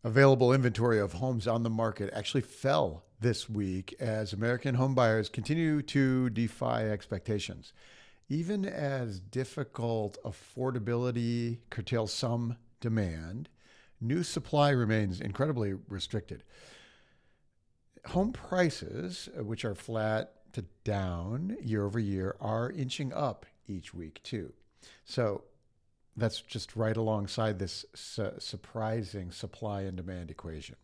Available inventory of homes on the market actually fell this week as American home buyers continue to defy expectations. Even as difficult affordability curtails some demand, new supply remains incredibly restricted. Home prices, which are flat to down year over year, are inching up each week too. So that's just right alongside this surprising supply and demand equation.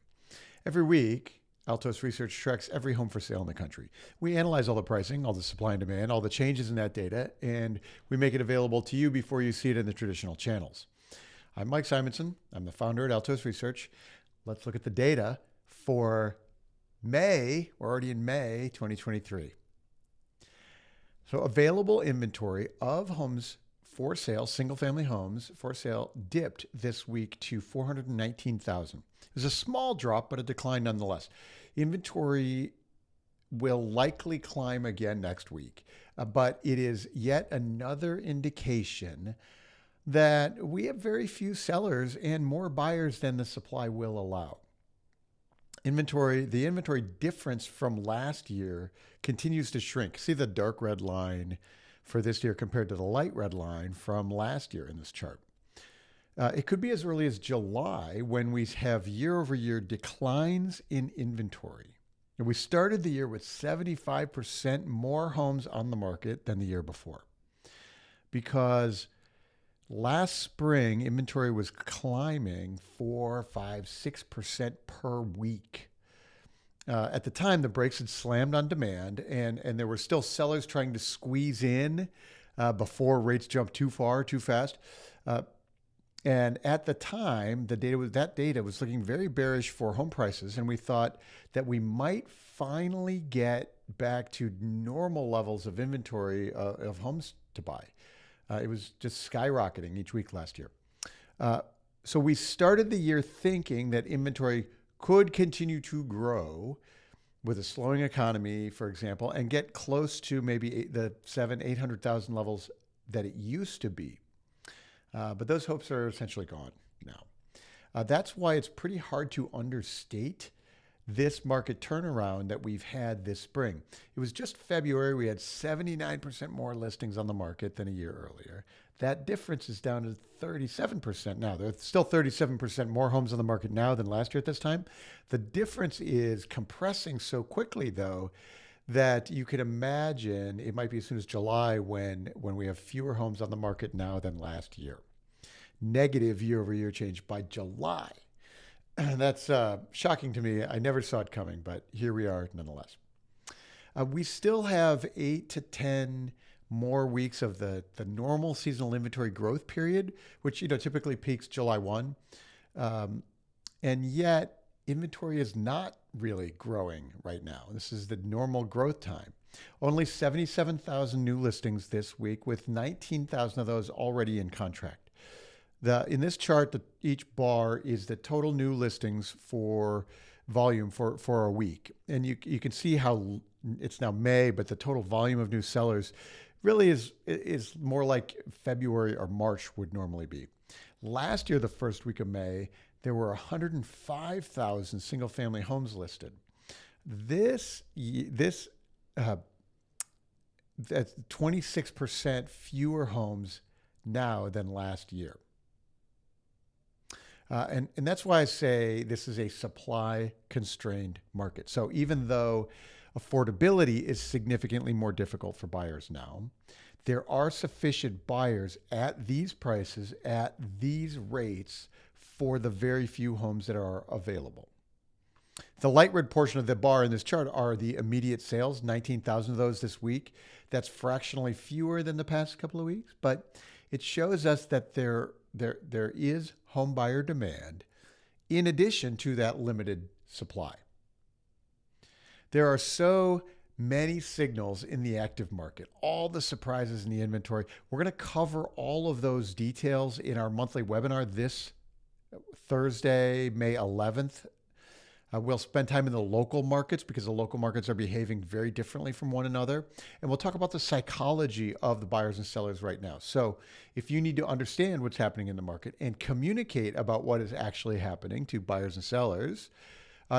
Every week, Altos Research tracks every home for sale in the country. We analyze all the pricing, all the supply and demand, all the changes in that data, and we make it available to you before you see it in the traditional channels. I'm Mike Simonsen. I'm the founder at Altos Research. Let's look at the data for May. We're already in May 2023. So available inventory of homes for sale, single-family homes for sale, dipped this week to 419,000. It was a small drop, but a decline nonetheless. Inventory will likely climb again next week, but it is yet another indication that we have very few sellers and more buyers than the supply will allow. The inventory difference from last year continues to shrink. See the dark red line for this year compared to the light red line from last year in this chart. It could be as early as July when we have year over year declines in inventory. And we started the year with 75% more homes on the market than the year before. Because last spring, inventory was climbing 4, 5, 6% per week. At the time, the brakes had slammed on demand, and there were still sellers trying to squeeze in before rates jumped too far, too fast. And at the time, that data was looking very bearish for home prices, and we thought that we might finally get back to normal levels of inventory of homes to buy. It was just skyrocketing each week last year. So we started the year thinking that inventory could continue to grow with a slowing economy, for example, and get close to maybe the 800,000 levels that it used to be. But those hopes are essentially gone now. That's why it's pretty hard to understate this market turnaround that we've had this spring. It was just February. We had 79% more listings on the market than a year earlier. That difference is down to 37% now. There's still 37% more homes on the market now than last year at this time. The difference is compressing so quickly, though, that you could imagine it might be as soon as July when we have fewer homes on the market now than last year. Negative year-over-year change by July. That's shocking to me. I never saw it coming, but here we are nonetheless. We still have 8 to 10 more weeks of the normal seasonal inventory growth period, which typically peaks July 1. And yet inventory is not really growing right now. This is the normal growth time. Only 77,000 new listings this week, with 19,000 of those already in contract. In this chart, each bar is the total new listings for volume for a week. And you can see how it's now May, but the total volume of new sellers really is more like February or March would normally be. Last year, the first week of May, there were 105,000 single-family homes listed. That's 26% fewer homes now than last year. And that's why I say this is a supply-constrained market. So even though affordability is significantly more difficult for buyers now, there are sufficient buyers at these prices, at these rates, for the very few homes that are available. The light red portion of the bar in this chart are the immediate sales, 19,000 of those this week. That's fractionally fewer than the past couple of weeks, but it shows us that there is home buyer demand in addition to that limited supply. There are so many signals in the active market, all the surprises in the inventory. We're going to cover all of those details in our monthly webinar this Thursday, May 11th. We'll spend time in the local markets because the local markets are behaving very differently from one another. And we'll talk about the psychology of the buyers and sellers right now. So if you need to understand what's happening in the market and communicate about what is actually happening to buyers and sellers,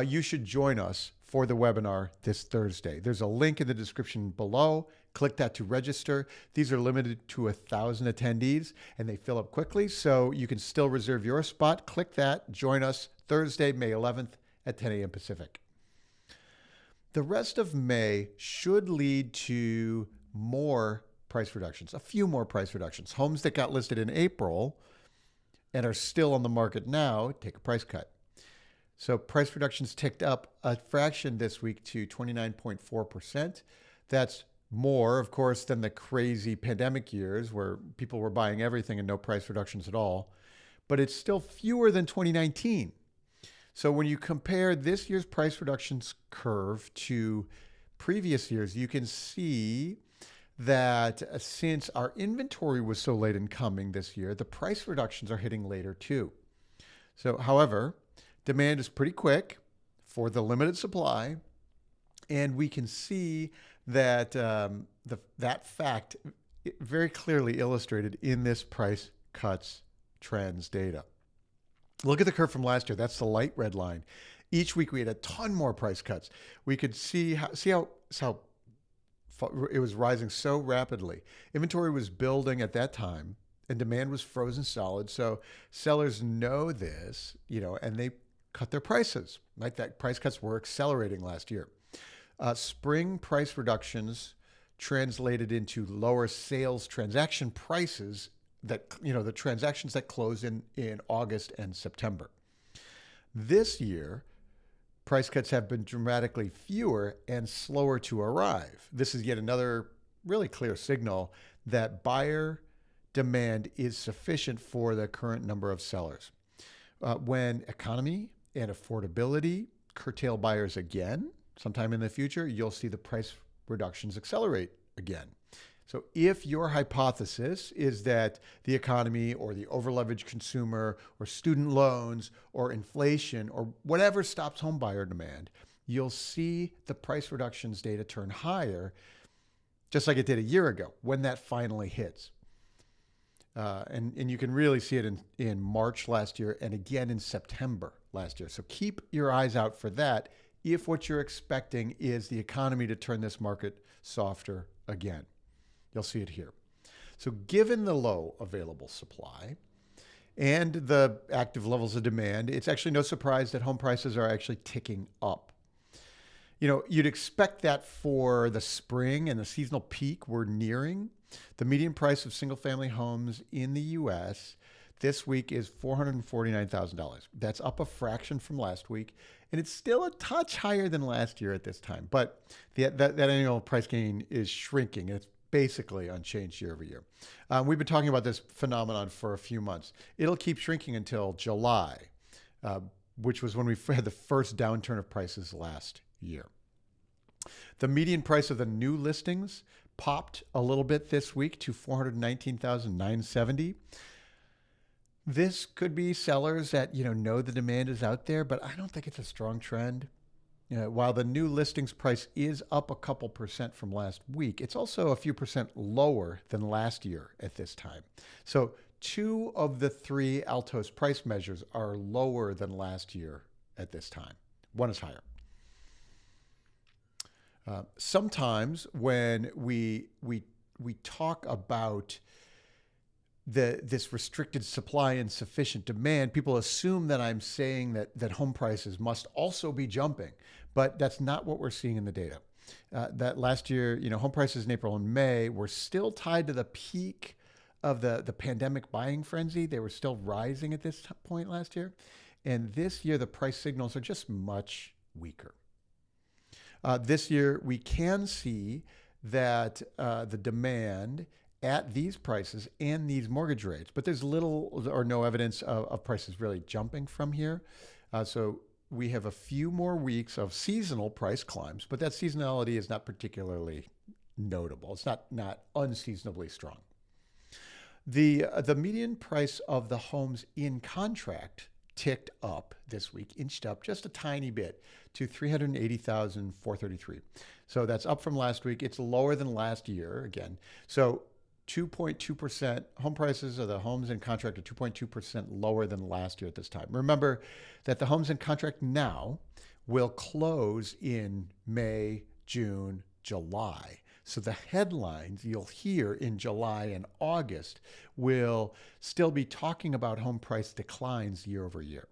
you should join us for the webinar this Thursday. There's a link in the description below. Click that to register. These are limited to 1,000 attendees and they fill up quickly, so you can still reserve your spot. Click that. Join us Thursday, May 11th at 10 a.m. Pacific. The rest of May should lead to more price reductions, a few more price reductions. Homes that got listed in April and are still on the market now take a price cut. So price reductions ticked up a fraction this week to 29.4%. That's more, of course, than the crazy pandemic years where people were buying everything and no price reductions at all. But it's still fewer than 2019. So when you compare this year's price reductions curve to previous years, you can see that since our inventory was so late in coming this year, the price reductions are hitting later too. So, however, demand is pretty quick for the limited supply, and we can see that that fact very clearly illustrated in this price cuts trends data. Look at the curve from last year. That's the light red line. Each week we had a ton more price cuts. We could see how it was rising so rapidly. Inventory was building at that time, and demand was frozen solid. So sellers know this, and they cut their prices. Right? That price cuts were accelerating last year. Spring price reductions translated into lower sales transaction prices that, the transactions that close in August and September. This year, price cuts have been dramatically fewer and slower to arrive. This is yet another really clear signal that buyer demand is sufficient for the current number of sellers. When economy and affordability curtail buyers again, sometime in the future, you'll see the price reductions accelerate again. So if your hypothesis is that the economy or the overleveraged consumer or student loans or inflation or whatever stops home buyer demand, you'll see the price reductions data turn higher, just like it did a year ago when that finally hits. And you can really see it in March last year and again in September last year. So keep your eyes out for that if what you're expecting is the economy to turn this market softer again. You'll see it here. So given the low available supply and the active levels of demand, it's actually no surprise that home prices are actually ticking up. You'd expect that for the spring and the seasonal peak we're nearing. The median price of single-family homes in the U.S. this week is $449,000. That's up a fraction from last week, and it's still a touch higher than last year at this time. But that annual price gain is shrinking, and it's basically unchanged year over year. We've been talking about this phenomenon for a few months. It'll keep shrinking until July, which was when we had the first downturn of prices last year. The median price of the new listings popped a little bit this week to $419,970. This could be sellers that know the demand is out there, but I don't think it's a strong trend. While the new listings price is up a couple percent from last week, it's also a few percent lower than last year at this time. So 2 of the 3 Altos price measures are lower than last year at this time. 1 is higher. Sometimes when we talk about this restricted supply and sufficient demand, people assume that I'm saying that home prices must also be jumping, but that's not what we're seeing in the data. That last year, home prices in April and May were still tied to the peak of the pandemic buying frenzy. They were still rising at this point last year. And this year, the price signals are just much weaker. This year, we can see that the demand at these prices and these mortgage rates, but there's little or no evidence of prices really jumping from here. So we have a few more weeks of seasonal price climbs, but that seasonality is not particularly notable. It's not unseasonably strong. The median price of the homes in contract ticked up this week, inched up just a tiny bit to 380,433. So that's up from last week. It's lower than last year again. So 2.2%, home prices of the homes in contract are 2.2% lower than last year at this time. Remember that the homes in contract now will close in May, June, July. So the headlines you'll hear in July and August will still be talking about home price declines year over year.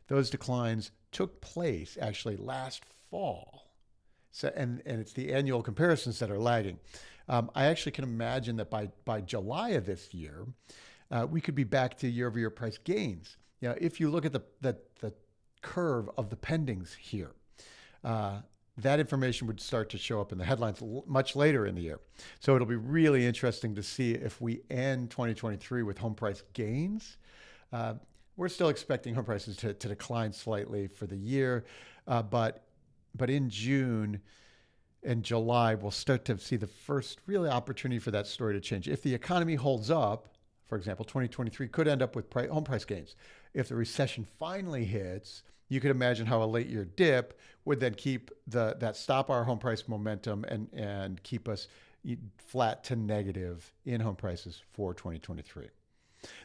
Those declines took place actually last fall. So, and it's the annual comparisons that are lagging. I actually can imagine that by July of this year, we could be back to year over year price gains. You know, if you look at the curve of the pendings here, that information would start to show up in the headlines much later in the year. So it'll be really interesting to see if we end 2023 with home price gains. We're still expecting home prices to decline slightly for the year, but in June and July, we'll start to see the first really opportunity for that story to change. If the economy holds up, for example, 2023 could end up with home price gains. If the recession finally hits, you could imagine how a late year dip would then keep stop our home price momentum and keep us flat to negative in home prices for 2023.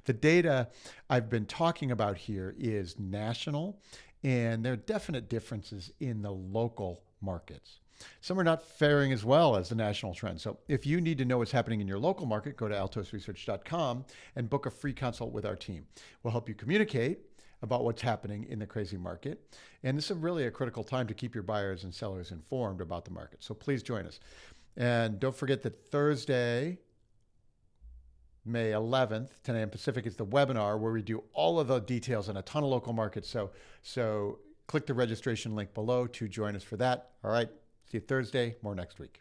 The data I've been talking about here is national, and there are definite differences in the local markets. Some are not faring as well as the national trend. So if you need to know what's happening in your local market, go to altosresearch.com and book a free consult with our team. We'll help you communicate about what's happening in the crazy market. And this is really a critical time to keep your buyers and sellers informed about the market. So please join us. And don't forget that Thursday, May 11th, 10 a.m. Pacific, is the webinar where we do all of the details on a ton of local markets. So click the registration link below to join us for that. All right. See you Thursday. More next week.